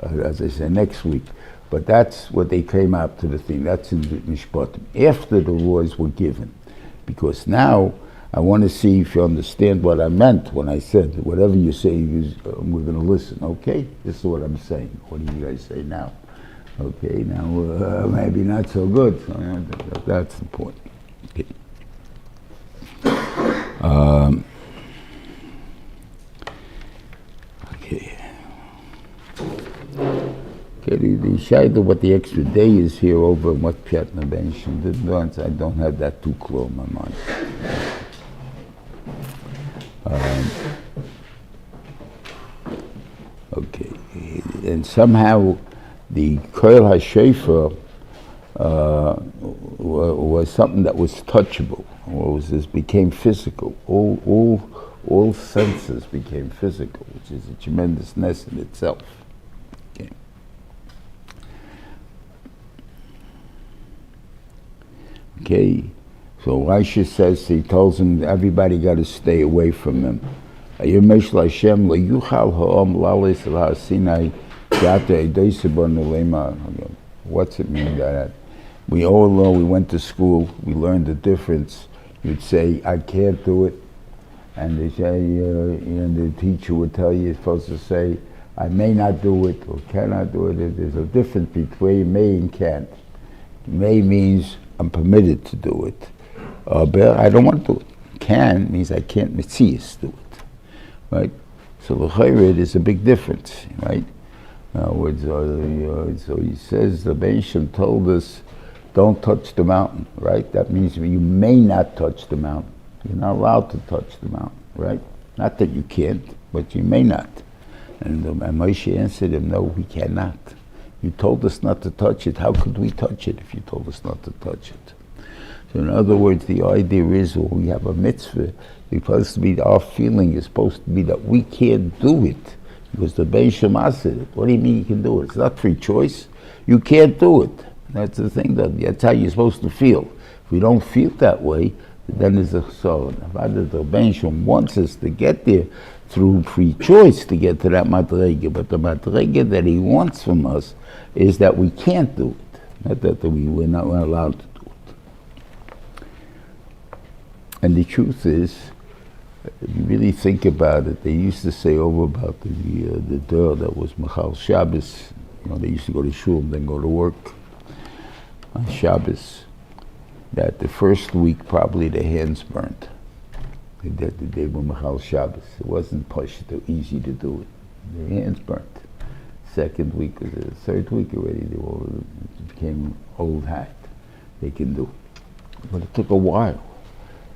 as I say, next week. But that's what they came out to the thing. That's in the Mishpatim after the laws were given, because now I want to see if you understand what I meant when I said whatever you say, we're going to listen. Okay, this is what I'm saying. What do you guys say now? Okay, now maybe not so good. So, that's important. Okay. Okay, the shayla what the extra day is here over what Pshat Nabenshim did once, I don't have that too clear in my mind. Okay, and somehow the Koil HaShofar was something that was touchable, became physical. All senses became physical, which is a tremendousness in itself. Okay. Okay, So Rashi says, he tells him everybody got to stay away from him. What's it mean that? We all know, we went to school, we learned the difference. You'd say, I can't do it. And they say, and the teacher would tell you, you're supposed to say, I may not do it or cannot do it. There's a difference between may and can't. May means I'm permitted to do it. But I don't want to do it. Can means I can't mitzias do it. Right? So l'chayre, there's a big difference, right? In other words, so he says, the Benishim told us, don't touch the mountain, right? That means you may not touch the mountain. You're not allowed to touch the mountain, right? Not that you can't, but you may not. And Moshe answered him, no, we cannot. You told us not to touch it. How could we touch it if you told us not to touch it? So in other words, the idea is when we have a mitzvah, it's supposed to be, our feeling is supposed to be that we can't do it because the Beis Shema said it. What do you mean you can do it? It's not free choice. You can't do it. That's the thing, that's how you're supposed to feel. If we don't feel that way, then there's a chesron. The Beis Shema wants us to get there through free choice to get to that madrega, but the madrega that he wants from us is that we can't do it, not that we're not allowed to do it. And the truth is, if you really think about it, they used to say over about the door that was Machal Shabbos. They used to go to shul and then go to work on Shabbos. That the first week probably their hands burnt. They were Machal Shabbos. It wasn't easy to do it. Their hands burnt. Second week was the third week already. It became old hat. They can do it. But it took a while.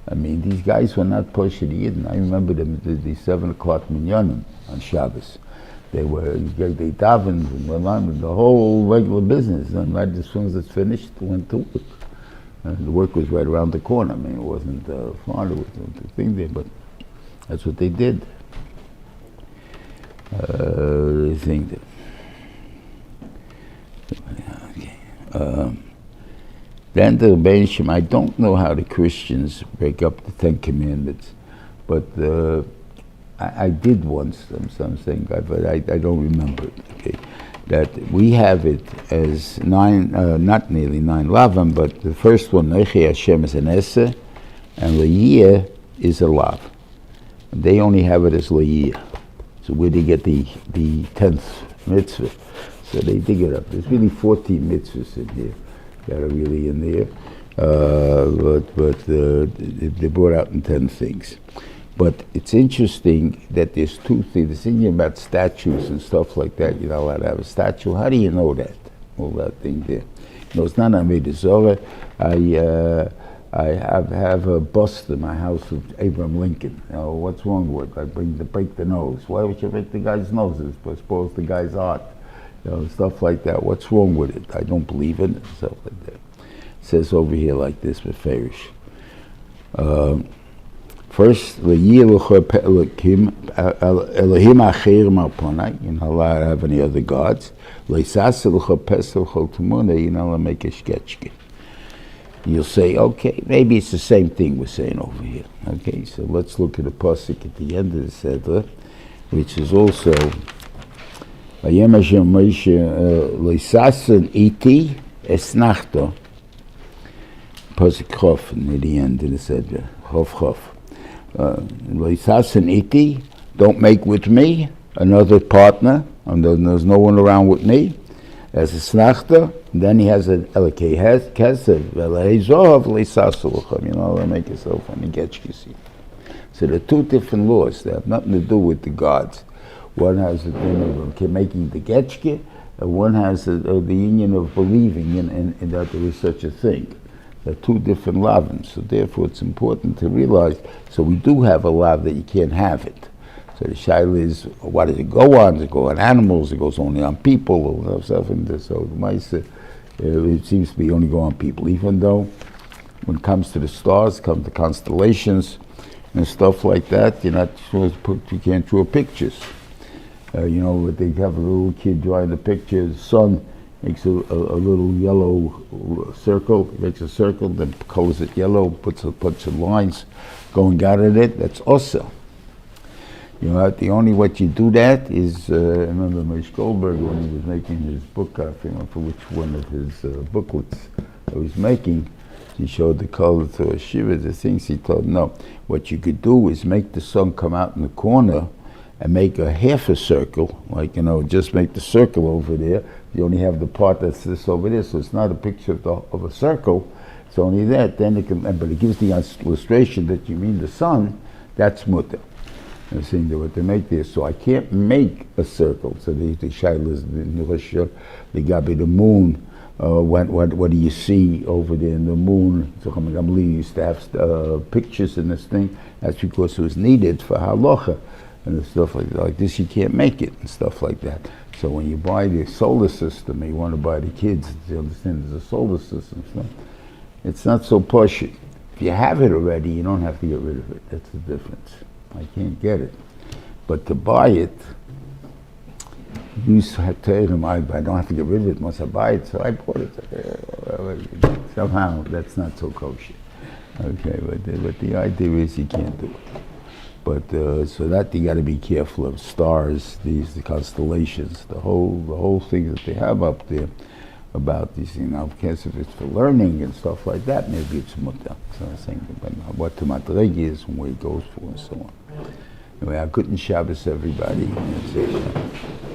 I mean, these guys were not pushing the Yidden. I remember them the 7 o'clock minyanim on Shabbos. They davened and went on with the whole regular business. And right as soon as it's finished, went to work. And the work was right around the corner. I mean, it wasn't far, there wasn't a thing there, but that's what they did. They think that. Okay. Then the Benishim, I don't know how the Christians break up the 10 Commandments, but I did once, I'm saying, but I don't remember it, okay? That we have it as 9, not nearly 9 lavam, but the first one, Nechi Hashem, is an Esse, and Le'iyah is a lav. They only have it as Le'iyah. So where do you get the 10th mitzvah? So they dig it up. There's really 14 mitzvahs in here that are really in there, but they brought out in 10 things. But it's interesting that there's 2 things. The thing about statues and stuff like that, you're not allowed to have a statue. How do you know that? All that thing there. It's not on the Zohar. I have a bust in my house of Abraham Lincoln. What's wrong with it? I break the nose. Why would you break the guy's noses? But suppose the guy's art. Stuff like that. What's wrong with it? I don't believe in it. Stuff like that. It says over here like this with Farish. First, Elohim acher marponai. You're not allowed to have any other gods. You'll say, okay, maybe it's the same thing we're saying over here. Okay, so let's look at the pasuk at the end of the Seder, which is also Vayem Hashem Moshe leisasen iti esnachto. Pasuk chof near the end of the Seder. Chof. Leisasen iti, don't make with me another partner, and there's no one around with me. As a snachta, then he has an elokei kesev, velehezov leisasulchem. Make yourself on the getchkisi. So there are 2 different laws. They have nothing to do with the gods. One has the thing of making the getchke, and one has the union of believing in that there is such a thing. There are 2 different lavins, so therefore it's important to realize, so we do have a lav that you can't have it. So the shaila is, what does it go on? Does it go on animals? It goes only on people? Or stuff in this. So it seems to be only go on people, even though when it comes to the stars, come to constellations and stuff like that, you're not supposed to you can't draw pictures. They have a little kid drawing the picture, the sun makes a little yellow circle, makes a circle, then colors it yellow, puts a bunch of lines going out of it. That's also. You know, the only way you do that is, I remember Moshe Goldberg when he was making his book, I forget for which one of his booklets he was making, he showed the color to a shiva, the things he told, no, what you could do is make the sun come out in the corner and make a half a circle, like, you know, just make the circle over there. You only have the part that's this over there, so it's not a picture of a circle, it's only that. Then it can, but it gives the illustration that you mean the sun, that's mutter. I'm saying that what they make there, so I can't make a circle. So the shaylas, the gabi, the moon. What do you see over there in the moon? So Gamli used to have pictures in this thing. That's because it was needed for halacha and stuff like this. You can't make it and stuff like that. So when you buy the solar system, you want to buy the kids. You understand? There's a solar system. So it's not so pushy. If you have it already, you don't have to get rid of it. That's the difference. I can't get it. But to buy it, use Haterim, I don't have to get rid of it once I buy it, so I bought it. Somehow that's not so kosher. Okay, but the idea is you can't do it. But so that you got to be careful of stars, the constellations, the whole thing that they have up there about these things. Now, of course, if it's for learning and stuff like that, maybe it's mutter. So I'm saying, but what the madregi is and where it goes for and so on. Anyway, I couldn't Shabbos everybody. That's it.